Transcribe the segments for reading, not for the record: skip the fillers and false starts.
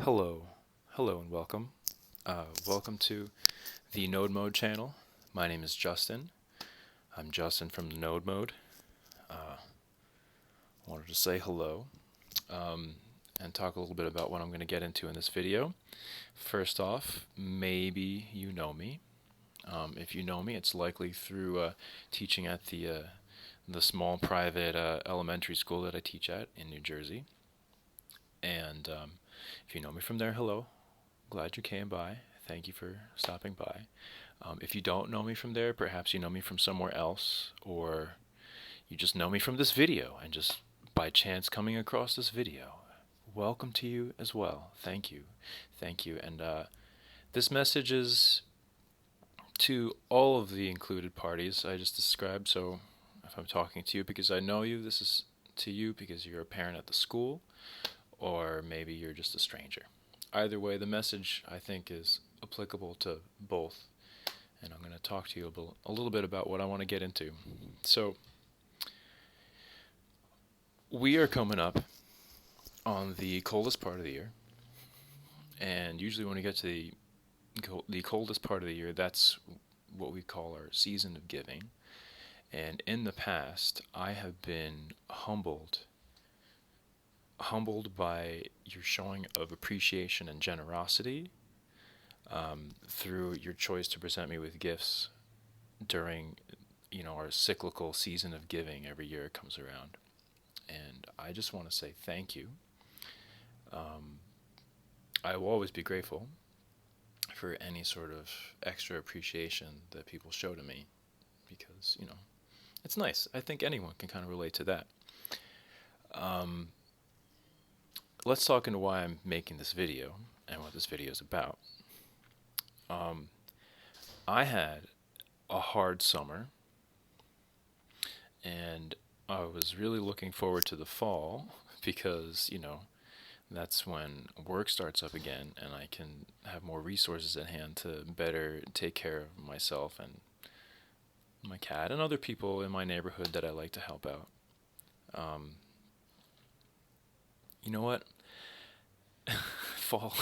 Hello, hello, and welcome. Welcome to the gnöd-möd channel. My name is Justin. I'm Justin from the gnöd-möd. Wanted to say hello and talk a little bit about what I'm going to get into in this video. First off, maybe you know me. If you know me, it's likely through teaching at the small private elementary school that I teach at in New Jersey. And if you know me from there, hello. Glad you came by. Thank you for stopping by. If you don't know me from there, perhaps you know me from somewhere else, or you just know me from this video and just by chance coming across this video. Welcome to you as well. Thank you. Thank you. And this message is to all of the included parties I just described. So if I'm talking to you because I know you, this is to you because you're a parent at the school, or maybe you're just a stranger. Either way, the message, I think, is applicable to both. And I'm going to talk to you a little bit about what I want to get into. So, we are coming up on the coldest part of the year. And usually when we get to the coldest part of the year, that's what we call our season of giving. And in the past, I have been humbled by your showing of appreciation and generosity through your choice to present me with gifts during our cyclical season of giving every year it comes around. And I just want to say thank you. I will always be grateful for any sort of extra appreciation that people show to me because it's nice. I think anyone can kind of relate to that. Let's talk into why I'm making this video and what this video is about. I had a hard summer, and I was really looking forward to the fall because, that's when work starts up again and I can have more resources at hand to better take care of myself and my cat and other people in my neighborhood that I like to help out. You know what? Fall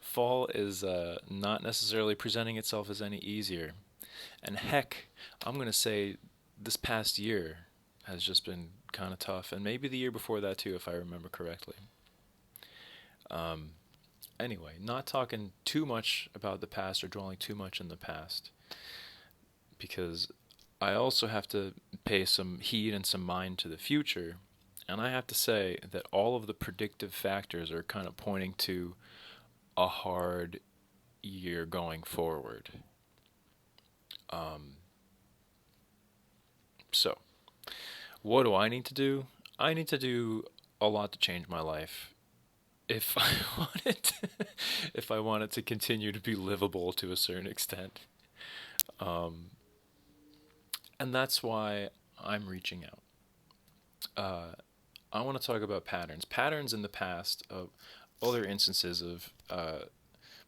fall is not necessarily presenting itself as any easier. And heck, I'm going to say this past year has just been kind of tough, and maybe the year before that too, if I remember correctly. Anyway, not talking too much about the past or dwelling too much in the past, because I also have to pay some heed and some mind to the future. And I have to say that all of the predictive factors are kind of pointing to a hard year going forward. So, what do I need to do? I need to do a lot to change my life if I want it, if I want it to continue to be livable to a certain extent. And that's why I'm reaching out. I want to talk about patterns. Patterns in the past of other instances of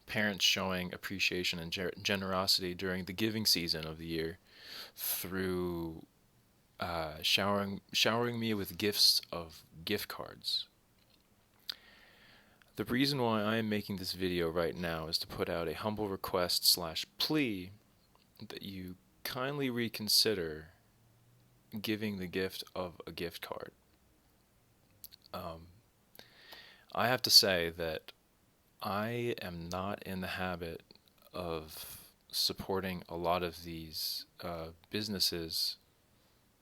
parents showing appreciation and generosity during the giving season of the year through showering me with gifts of gift cards. The reason why I am making this video right now is to put out a humble request slash plea that you kindly reconsider giving the gift of a gift card. I have to say that I am not in the habit of supporting a lot of these businesses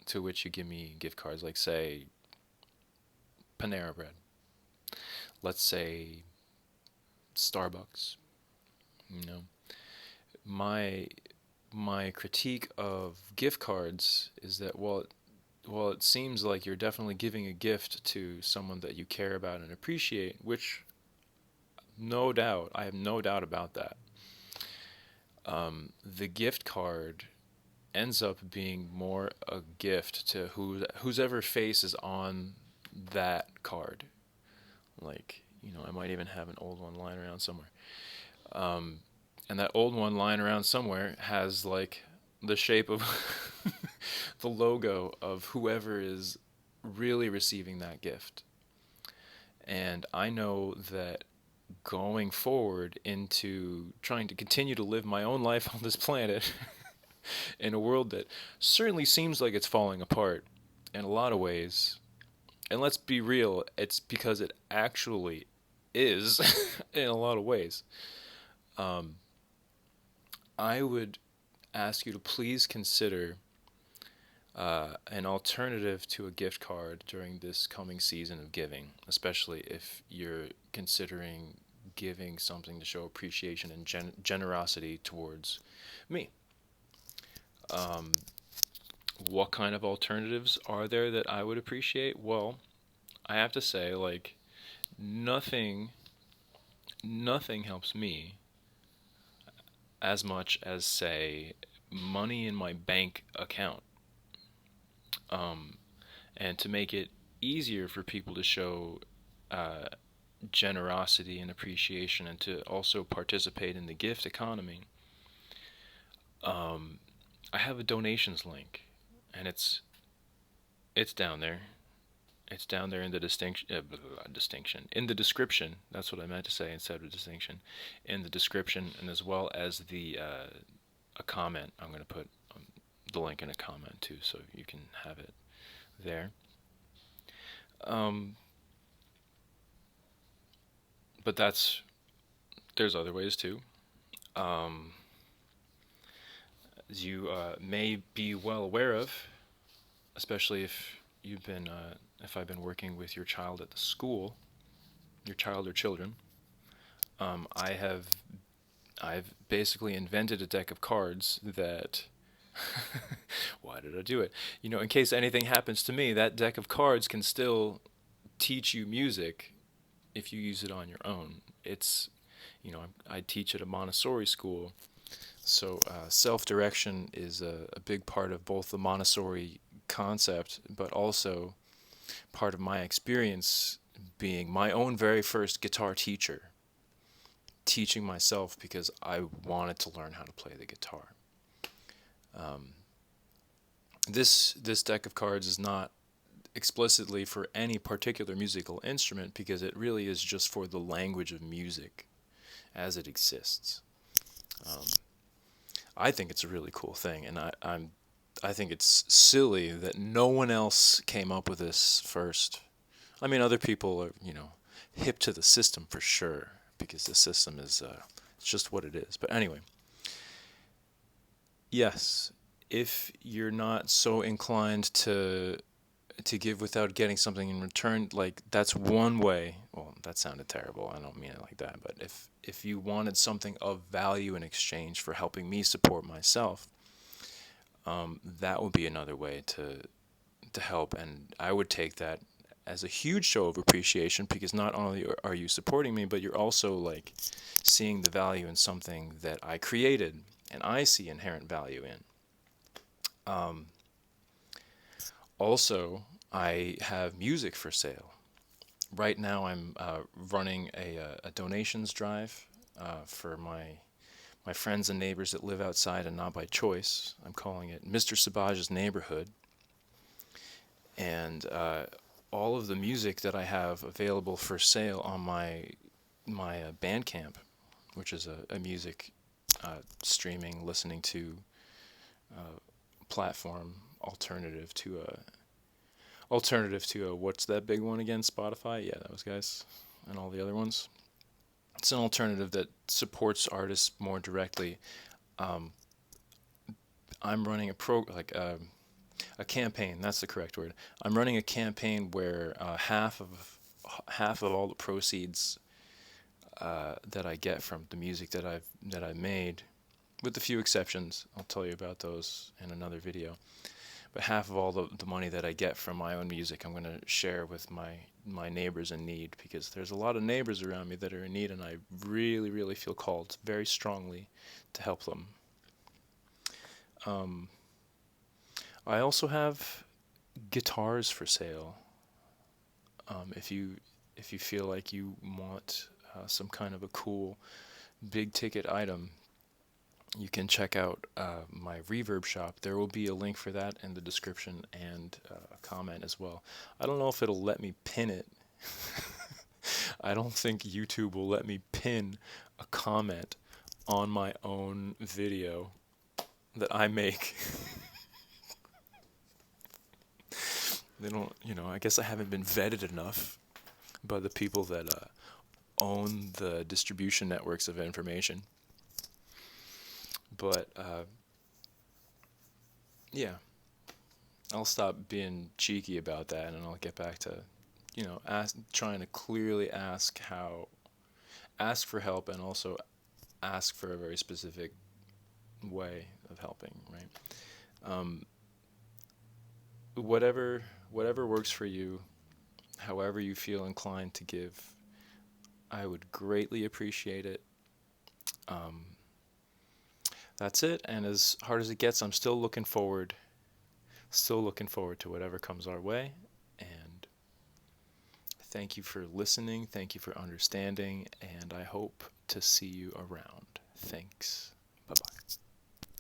to which you give me gift cards, like say Panera Bread, let's say Starbucks. My critique of gift cards is that while it seems like you're definitely giving a gift to someone that you care about and appreciate, which no doubt, I have no doubt about that, the gift card ends up being more a gift to whoever face is on that card. Like, I might even have an old one lying around somewhere. And that old one lying around somewhere has like the shape of the logo of whoever is really receiving that gift. And I know that going forward into trying to continue to live my own life on this planet in a world that certainly seems like it's falling apart in a lot of ways. And let's be real, it's because it actually is in a lot of ways. Um, I would ask you to please consider an alternative to a gift card during this coming season of giving, especially if you're considering giving something to show appreciation and generosity towards me. Um, what kind of alternatives are there that I would appreciate? Well, I have to say, like, nothing, nothing helps me as much as, say, money in my bank account. Um, and to make it easier for people to show uh, generosity and appreciation and to also participate in the gift economy, um, I have a donations link, and it's down there. It's down there in the distinction in the description. That's what I meant to say instead of distinction, in the description, and as well as the a comment. I'm going to put the link in a comment too, so you can have it there. Um, but there's other ways too. Um, as you may be well aware of, especially if I've been working with your child at the school, your child or children, um, I have I've basically invented a deck of cards that why did I do it? In case anything happens to me, that deck of cards can still teach you music if you use it on your own. It's, I teach at a Montessori school, so self-direction is a big part of both the Montessori concept, but also part of my experience being my own very first guitar teacher, teaching myself because I wanted to learn how to play the guitar. Um, this deck of cards is not explicitly for any particular musical instrument because it really is just for the language of music as it exists. Um, I think it's a really cool thing, and I think it's silly that no one else came up with this first. I mean, other people are hip to the system for sure because the system is it's just what it is. But anyway, yes, if you're not so inclined to give without getting something in return, like that's one way. Well, that sounded terrible. I don't mean it like that. But if you wanted something of value in exchange for helping me support myself, that would be another way to help. And I would take that as a huge show of appreciation because not only are you supporting me, but you're also like seeing the value in something that I created and I see inherent value in. Um, Also, I have music for sale. Right now, I'm running a donations drive for my friends and neighbors that live outside and not by choice. I'm calling it Mr. Sabage's Neighborhood. And all of the music that I have available for sale on my Bandcamp, which is a music listening to platform alternative to what's that big one again? Spotify? Yeah, those guys and all the other ones. It's an alternative that supports artists more directly. Um, I'm running a campaign. That's the correct word. I'm running a campaign where half of all the proceeds that I get from the music that I've made, with a few exceptions, I'll tell you about those in another video. But half of all the money that I get from my own music, I'm going to share with my neighbors in need because there's a lot of neighbors around me that are in need, and I really, really feel called very strongly to help them. Um, I also have guitars for sale. If you feel like you want some kind of a cool big ticket item, you can check out my reverb shop. There will be a link for that in the description and a comment as well. I don't know if it'll let me pin it I don't think YouTube will let me pin a comment on my own video that I make. They don't, I guess I haven't been vetted enough by the people that own the distribution networks of information. But yeah, I'll stop being cheeky about that, and I'll get back to, trying to clearly ask for help, and also ask for a very specific way of helping, right? Um, whatever works for you, however you feel inclined to give, I would greatly appreciate it. Um, that's it. And as hard as it gets, I'm still looking forward to whatever comes our way. And thank you for listening. Thank you for understanding. And I hope to see you around. Thanks.